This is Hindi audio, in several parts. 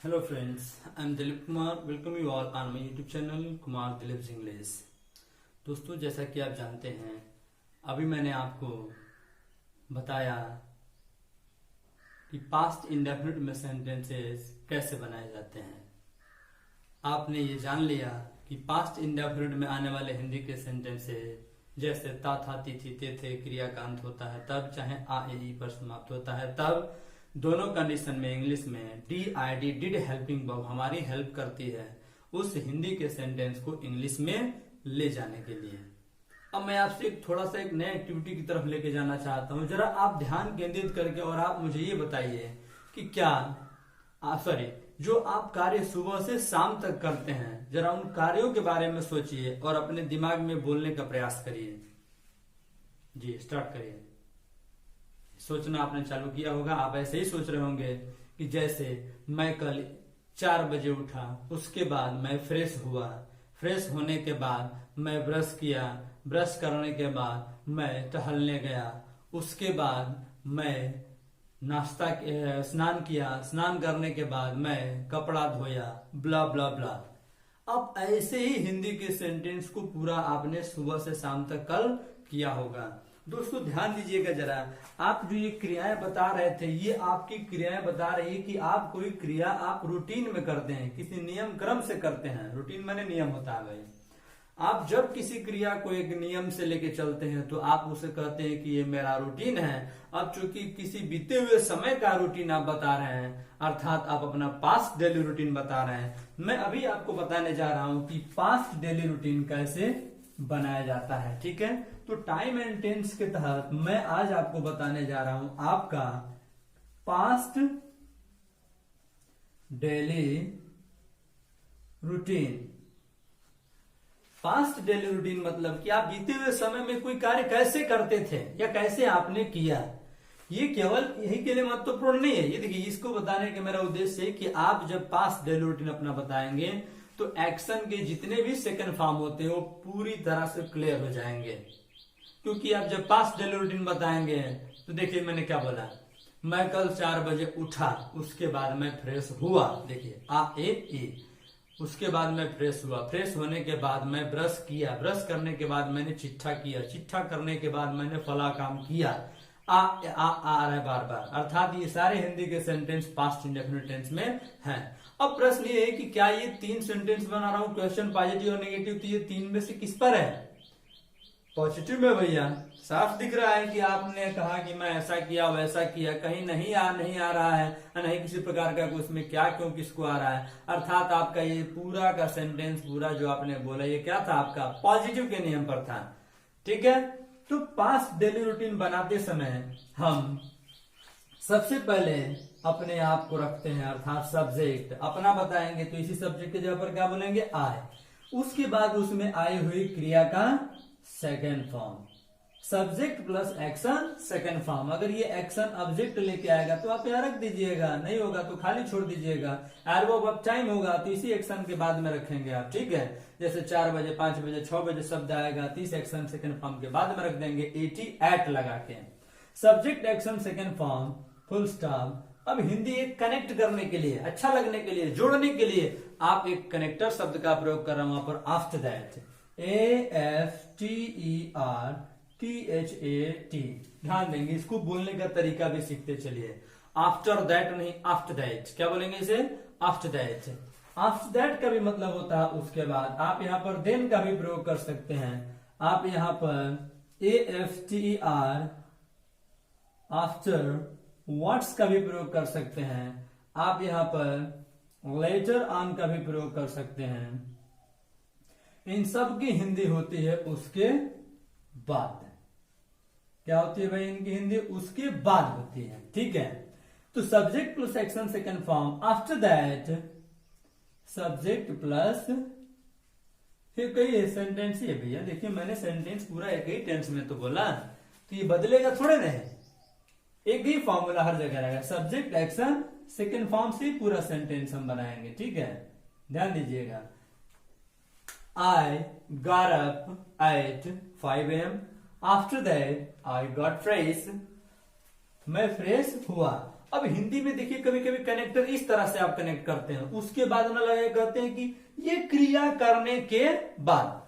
Hello friends, I am Dilip Kumar. Welcome you all on my YouTube channel Kumar Dilip English. दोस्तों, जैसा कि आप जानते हैं, अभी मैंने आपको बताया कि पास्ट इंडेफिनिट में सेंटेंसेस कैसे बनाए जाते हैं। आपने ये जान लिया कि पास्ट इंडेफिनिट में आने वाले हिंदी के सेंटेंसेस जैसे ता था ती थी ते थे क्रिया का अंत होता है तब, चाहे आ ए ई पर समाप्त होता है तब, दोनों कंडीशन में इंग्लिश में D I D did helping verb हमारी हेल्प करती है उस हिंदी के सेंटेंस को इंग्लिश में ले जाने के लिए। अब मैं आपसे थोड़ा सा एक नए एक्टिविटी की तरफ लेके जाना चाहता हूं। जरा आप ध्यान केंद्रित करके और आप मुझे ये बताइए कि क्या जो आप कार्य सुबह से शाम तक करते हैं, जरा उन कार्यों के बारे में सोचिए और अपने दिमाग में बोलने का प्रयास करिए। जी, स्टार्ट करिए। सोचना आपने चालू किया होगा। आप ऐसे ही सोच रहे होंगे कि जैसे मैं कल 4 बजे उठा, उसके बाद मैं फ्रेश हुआ, फ्रेश होने के बाद मैं ब्रश किया, ब्रश करने के बाद मैं टहलने गया, उसके बाद मैं स्नान किया, स्नान करने के बाद मैं कपड़ा धोया, ब्ला ब्ला ब्ला। अब ऐसे ही हिंदी के सेंटेंस को पूरा आपने सुबह से शाम तक कल किया होगा। दोस्तों ध्यान दीजिएगा जरा, आप जो ये क्रियाएं बता रहे थे, ये आपकी क्रियाएं बता रही है कि आप कोई क्रिया आप रूटीन में करते हैं, किसी नियम क्रम से करते हैं। रूटीन माने नियम होता है भाई। आप जब किसी क्रिया को एक नियम से लेके चलते हैं तो आप उसे कहते हैं कि ये मेरा रूटीन है। अब चूंकि किसी बीते हुए समय का रूटीन आप बता रहे हैं, अर्थात आप अपना पास्ट डेली रूटीन बता रहे हैं, मैं अभी आपको बताने जा रहा हूं कि पास्ट डेली रूटीन कैसे बनाया जाता है। ठीक है, तो टाइम एंड टेंस के तहत मैं आज आपको बताने जा रहा हूं आपका past daily routine. Past daily routine मतलब कि आप बीते हुए समय में कोई कार्य कैसे करते थे या कैसे आपने किया। ये केवल यही के लिए महत्वपूर्ण नहीं है। ये देखिए, इसको बताने का मेरा उद्देश्य है कि आप जब पास्ट डेली रूटीन अपना बताएंगे तो एक्शन के जितने भी सेकंड फॉर्म होते हैं वो पूरी तरह से क्लियर हो जाएंगे। क्योंकि आप जब पास्ट डेली रूटीन बताएंगे तो देखिए मैंने क्या बोला, मैं कल 4 बजे उठा, उसके बाद मैं फ्रेश हुआ, देखिए आ ए ई, उसके बाद मैं फ्रेश हुआ, फ्रेश होने के बाद मैं ब्रश किया, ब्रश करने के बाद मैंने चिट्ठा किया, चिट्ठा करने के बाद मैंने फला काम किया, आ रहा है बार बार। अर्थात ये सारे हिंदी के सेंटेंस पास्ट इंडेफिनिट टेंस में हैं। अब प्रश्न ये है कि क्या ये 3 सेंटेंस बना रहा हूं, क्वेश्चन पॉजिटिव और नेगेटिव, तो ये 3 में से किस पर है? पॉजिटिव में भैया। साफ दिख रहा है कि आपने कहा कि मैं ऐसा किया वैसा किया, कहीं नहीं आ रहा है, नहीं किसी प्रकार का उसमें क्या क्यों किसको आ रहा है। अर्थात आपका ये पूरा का सेंटेंस पूरा जो आपने बोला ये क्या था, आपका पॉजिटिव के नियम पर था। ठीक है, तो पास्ट डेली रूटीन बनाते समय हम सबसे पहले अपने आप को रखते हैं, अर्थात सब्जेक्ट अपना बताएंगे तो इसी सब्जेक्ट के जगह पर क्या बोलेंगे, आए। उसके बाद उसमें आई हुई क्रिया का second form, subject plus action second form. अगर ये एक्शन ऑब्जेक्ट लेके आएगा तो आप यहाँ रख दीजिएगा, नहीं होगा तो खाली छोड़ दीजिएगा। एरो ऑफ टाइम होगा तो इसी एक्शन के बाद में रखेंगे आप। ठीक है, जैसे 4 बजे 5 बजे 6 बजे शब्द आएगा तो इस एक्शन सेकेंड फॉर्म के बाद में रख देंगे 80 एट लगा के। Subject action second form full stop. अब हिंदी एक कनेक्ट करने के लिए, अच्छा लगने के लिए, जोड़ने के लिए आप एक कनेक्टर शब्द का प्रयोग कर रहे हैं वहां पर, आफ्टर दैट, AFTERTHAT। ध्यान देंगे, इसको बोलने का तरीका भी सीखते चलिए। आफ्टर दैट नहीं, आफ्टर दैट। क्या बोलेंगे इसे? After that. आफ्टर दैट का भी मतलब होता है उसके बाद। आप यहाँ पर देन का भी प्रयोग कर सकते हैं। आप यहाँ पर AFTER आफ्टर व्हाट्स का भी प्रयोग कर सकते हैं। आप यहाँ पर लेटर ऑन का भी प्रयोग कर सकते हैं। इन सब की हिंदी होती है उसके बाद। क्या होती है भाई इनकी हिंदी? उसके बाद होती है। ठीक है, तो subject plus action second form, after that subject plus, फिर कई सेंटेंस ही है भैया। देखिए मैंने सेंटेंस पूरा एक ही टेंस में तो बोला, तो ये बदलेगा थोड़े नहीं, एक ही फॉर्मूला हर जगह रहेगा। सब्जेक्ट एक्शन सेकंड फॉर्म से पूरा सेंटेंस हम बनाएंगे। ठीक है, ध्यान दीजिएगा। I got up at 5 AM. After that, I got fresh. मैं फ्रेश हुआ। अब हिंदी में देखिए कभी कभी कनेक्टर इस तरह से आप कनेक्ट करते हैं, उसके बाद ना लगे कहते हैं कि ये क्रिया करने के बाद।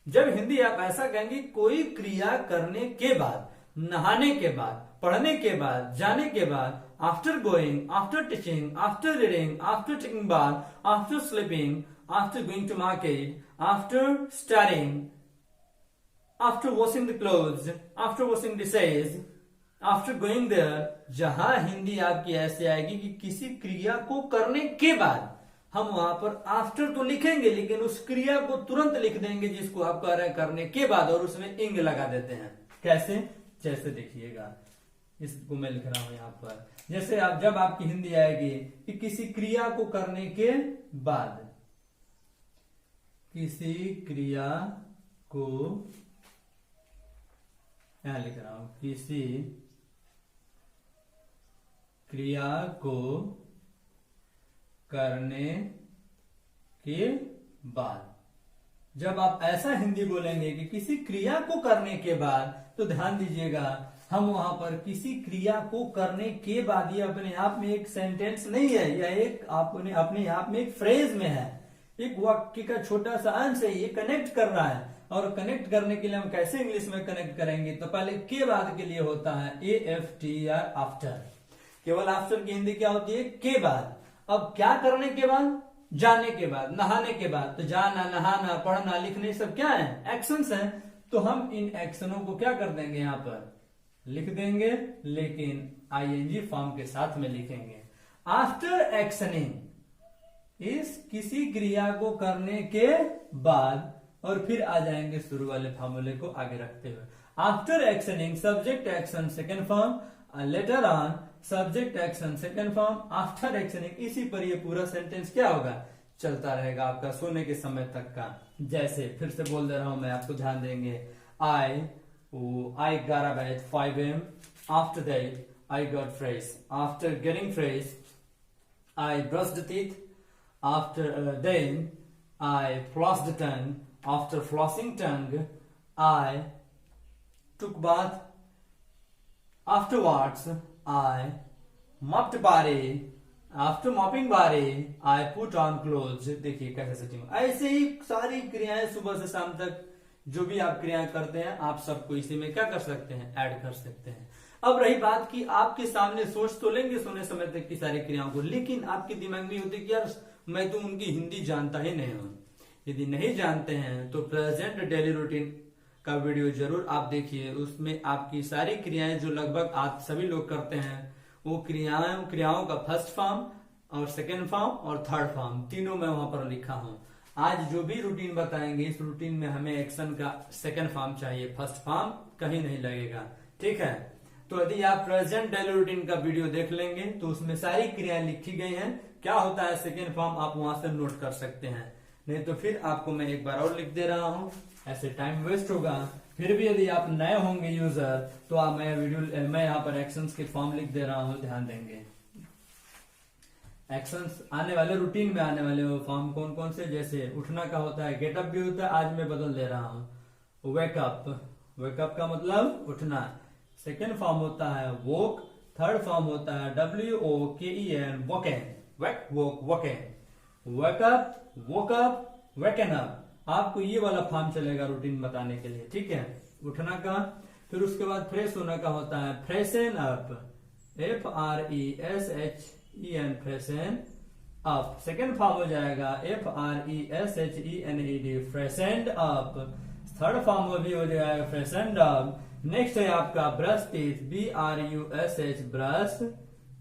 जब हिंदी आप ऐसा कहेंगे कोई क्रिया करने के बाद, नहाने के बाद, पढ़ने के बाद, जाने के बाद, after going, after teaching, after reading, after taking bath, after sleeping, after going to market, after studying, after washing the clothes, after washing dishes, after going there. जहां हिंदी आपकी ऐसे आएगी कि किसी क्रिया को करने के बाद, हम वहां पर आफ्टर तो लिखेंगे लेकिन उस क्रिया को तुरंत लिख देंगे जिसको आप कह रहे हैं करने के बाद, और उसमें इंग लगा देते हैं। कैसे? जैसे देखिएगा, इसको मैं लिख रहा हूं यहां पर। जैसे आप जब आपकी हिंदी आएगी कि किसी क्रिया को करने के बाद, किसी क्रिया को, यहां लिख रहा हूं, किसी क्रिया को करने के बाद। जब आप ऐसा हिंदी बोलेंगे कि किसी क्रिया को करने के बाद, तो ध्यान दीजिएगा हम वहां पर किसी क्रिया को करने के बाद, ये अपने आप में एक सेंटेंस नहीं है, यह एक अपने आप में एक फ्रेज में है, एक वाक्य का छोटा सा अंश है, ये कनेक्ट कर रहा है। और कनेक्ट करने के लिए हम कैसे इंग्लिश में कनेक्ट करेंगे? तो पहले के बाद के लिए होता है AFTR, आफ्टर। केवल आफ्टर की हिंदी क्या होती है? के बाद। अब क्या करने के बाद? जाने के बाद, नहाने के बाद। तो जाना, नहाना, पढ़ना, लिखना, सब क्या है? एक्शंस हैं। तो हम इन एक्शनों को क्या कर देंगे? यहां पर लिख देंगे, लेकिन ING फॉर्म के साथ में लिखेंगे। आफ्टर एक्शनिंग, इस किसी क्रिया को करने के बाद, और फिर आ जाएंगे शुरू वाले फॉर्मूले को आगे रखते हुए। After actioning, subject action second form, later on, subject action second form, after actioning. इसी पर ये पूरा सेंटेंस क्या होगा? चलता रहेगा आपका सोने के समय तक का। जैसे फिर से बोल दे रहा हूं मैं, आपको ध्यान देंगे। I got up at 5 AM. After that, I got fresh. After getting fresh, I brushed the teeth. After then, I flossed the tongue. After flossing tongue, I took bath. Afterwards, I mopped body. After mopping body, I put on clothes. देखिए कैसे सेटिंग। ऐसे ही सारी क्रियाएं सुबह से शाम तक जो भी आप क्रियाएं करते हैं, आप सबको इसी में क्या कर सकते हैं? ऐड कर सकते हैं। अब रही बात कि आपके सामने सोच तो लेंगे सोने समय तक की सारी क्रियाओं को, लेकिन आपके दिमाग में होती कि यार मैं तो उनकी हिंदी जानता ही नहीं हूं। यदि नहीं जानते हैं तो प्रेजेंट डेली रूटीन का वीडियो जरूर आप देखिए। उसमें आपकी सारी क्रियाएं जो लगभग आप सभी लोग करते हैं, वो क्रियाओं का फर्स्ट फॉर्म और सेकेंड फॉर्म और थर्ड फॉर्म तीनों मैं वहां पर लिखा हूं। आज जो भी रूटीन बताएंगे, इस रूटीन में हमें एक्शन का सेकेंड फॉर्म चाहिए, फर्स्ट फॉर्म कहीं नहीं लगेगा। ठीक है, तो यदि आप प्रेजेंट डेली रूटीन का वीडियो देख लेंगे तो उसमें सारी क्रियाएं लिखी गई हैं। क्या होता है सेकेंड फॉर्म, आप वहां से नोट कर सकते हैं। नहीं तो फिर आपको मैं एक बार और लिख दे रहा हूं, ऐसे टाइम वेस्ट होगा। फिर भी यदि आप नए होंगे यूजर, तो आप मैं यहाँ पर एक्शंस के फॉर्म लिख दे रहा हूं, ध्यान देंगे। एक्शंस आने वाले रूटीन में आने वाले वो फॉर्म कौन कौन से? जैसे उठना का होता है, गेटअप भी होता है, आज मैं बदल दे रहा हूं। वेकअप, वेकअप का मतलब उठना। सेकेंड फॉर्म होता है वोक, थर्ड फॉर्म होता है WOKEN, woken, wake woke woken. Wake up, woke up, waken up. आपको ये वाला फॉर्म चलेगा रूटीन बताने के लिए। ठीक है, उठना का। फिर उसके बाद फ्रेश होना का होता है freshen up, FRESHEN, freshen up. Second form हो जाएगा FRESHENED, फ्रेशेंड अप। थर्ड फॉर्म में भी हो जाएगा फ्रेशेंड अप। नेक्स्ट है आपका brush teeth, BRUSH, brush,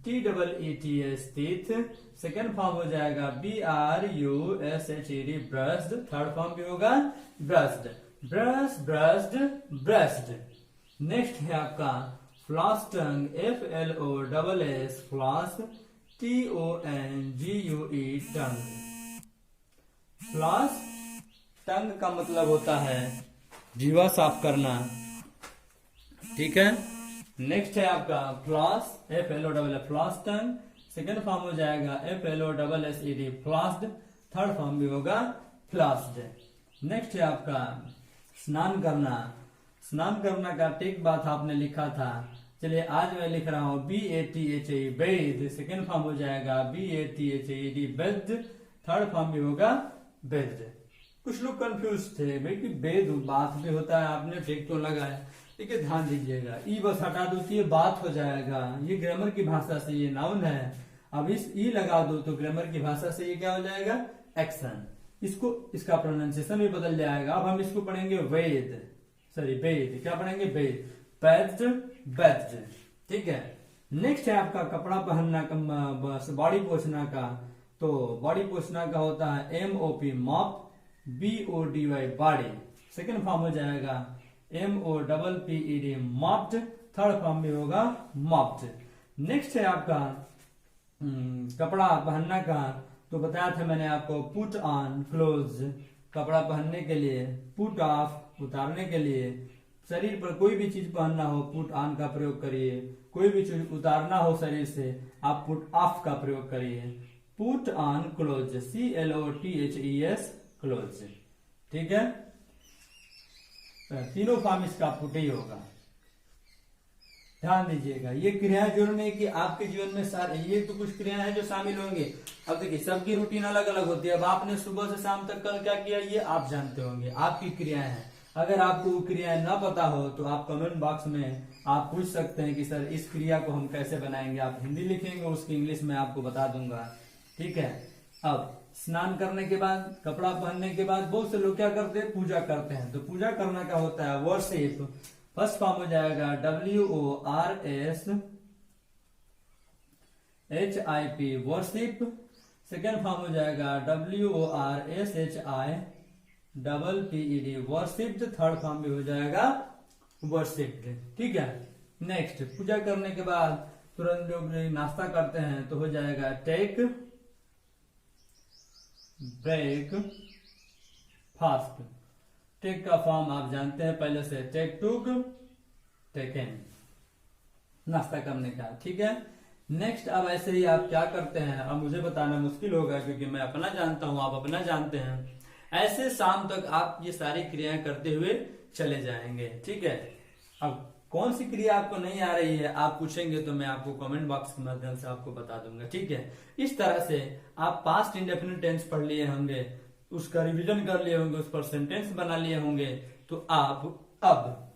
TEETH, teeth. Second form हो जाएगा BRUSHED, ब्रश्ड। थर्ड फॉर्म भी होगा brushed, brush, brushed, brushed. Next है आपका फ्लॉस टंग, FLOSS, फ्लॉस, TONGUE, टंग। फ्लॉस टंग का मतलब होता है जीवा साफ करना। ठीक है, नेक्स्ट है आपका फ्लॉस, FLOSS, फ्लॉस टंग। सेकेंड फॉर्म हो जाएगा FLOSSED, फ्लॉस्ड। थर्ड फॉर्म भी होगा फ्लॉस्ड। नेक्स्ट है आपका स्नान करना। स्नान करना का ठीक बात आपने लिखा था, चलिए आज मैं लिख रहा हूं BATHE बेद, सेकेंड फॉर्म हो जाएगा BATHED बेद, थर्ड फॉर्म भी होगा बेद। कुछ लोग कंफ्यूज थे भाई कि बेद बात भी होता है, आपने ठीक तो लगाया, ठीक है ध्यान दीजिएगा। ई बस हटा दो तो ये बात हो जाएगा, ये ग्रामर की भाषा से ये नाउन है। अब इस ई लगा दो तो ग्रामर की भाषा से ये क्या हो जाएगा, एक्शन। इसको इसका प्रोनाउंसिएशन भी बदल जाएगा। अब हम इसको पढ़ेंगे वेद, सॉरी वेद, क्या पढ़ेंगे वेद, बैद्ज बैद्ज, ठीक है। नेक्स्ट है आपका कपड़ा पहनना का, बॉडी पोछना का। तो बॉडी पोछना का होता है MOP mop, BODY body, second form हो जाएगा MOPPED मॉप्ड, थर्ड फॉर्म भी होगा मॉप्ड। नेक्स्ट है आपका कपड़ा पहनना का, तो बताया था मैंने आपको पुट ऑन क्लोज, कपड़ा पहनने के लिए, पुट ऑफ उतारने के लिए, शरीर पर कोई भी चीज पहनना हो पुट ऑन का प्रयोग करिए, कोई भी चीज उतारना हो शरीर से आप पुट ऑफ का प्रयोग करिए। Put on close, CLOTHES close, ठीक है। तीनों फॉर्म इसका पुट ही होगा, ध्यान दीजिएगा। ये क्रियाएं जोड़ने की आपके जीवन में सारे, ये तो कुछ क्रियाएं हैं जो शामिल होंगे। अब देखिए सबकी रूटीन अलग अलग होती है। अब आपने सुबह से शाम तक कल क्या किया ये आप जानते होंगे, आपकी क्रियाएं हैं। अगर आपको वो क्रियाएं ना पता हो तो आप कमेंट बॉक्स में आप पूछ सकते हैं कि सर इस क्रिया को हम कैसे बनाएंगे। आप हिंदी लिखेंगे, उसकी इंग्लिश में आपको बता दूंगा, ठीक है। अब स्नान करने के बाद, कपड़ा पहनने के बाद बहुत से लोग क्या करते हैं, पूजा करते हैं। तो पूजा करना क्या होता है, वर्शिप, फर्स्ट फॉर्म हो जाएगा WORSHIP वर्शिप, सेकेंड फॉर्म हो जाएगा WORSHIPPED वर्शिप्ड, थर्ड फॉर्म भी हो जाएगा वर्शिप्ड, ठीक है। नेक्स्ट पूजा करने के बाद तुरंत जो नाश्ता करते हैं तो हो जाएगा टेक ब्रेक फास्ट। टेक का फॉर्म आप जानते हैं पहले से, टेक टूक टेकन, नाश्ता करने का, ठीक है। नेक्स्ट अब ऐसे ही आप क्या करते हैं, अब मुझे बताना मुश्किल होगा क्योंकि मैं अपना जानता हूं, आप अपना जानते हैं। ऐसे शाम तक आप ये सारी क्रियाएं करते हुए चले जाएंगे, ठीक है। अब कौन सी क्रिया आपको नहीं आ रही है आप पूछेंगे तो मैं आपको कमेंट बॉक्स के माध्यम से आपको बता दूंगा, ठीक है। इस तरह से आप पास्ट इंडेफिनिट टेंस पढ़ लिए होंगे, उसका रिवीजन कर लिए होंगे, उस पर सेंटेंस बना लिए होंगे। तो आप अब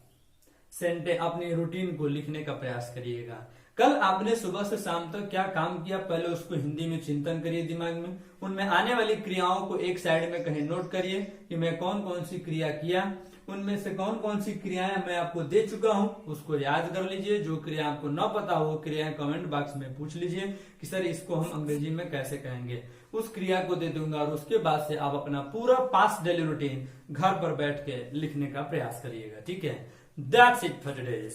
सेंटेंस अपनी रूटीन को लिखने का प्रयास करिएगा। कल आपने सुबह से शाम तक क्या काम किया, पहले उसको हिंदी में चिंतन करिए दिमाग में। उनमें आने वाली क्रियाओं को एक साइड में कहीं नोट करिए कि मैं कौन कौन सी क्रिया किया, उनमें से कौन कौन सी क्रियाएं मैं आपको दे चुका हूं उसको याद कर लीजिए। जो क्रिया आपको न पता हो क्रियाएं कमेंट बॉक्स में पूछ लीजिए कि सर इसको हम अंग्रेजी में कैसे कहेंगे, उस क्रिया को दे दूंगा। और उसके बाद से आप अपना पूरा पास्ट डेली रूटीन घर पर बैठ के लिखने का प्रयास करिएगा, ठीक है। That's it for today.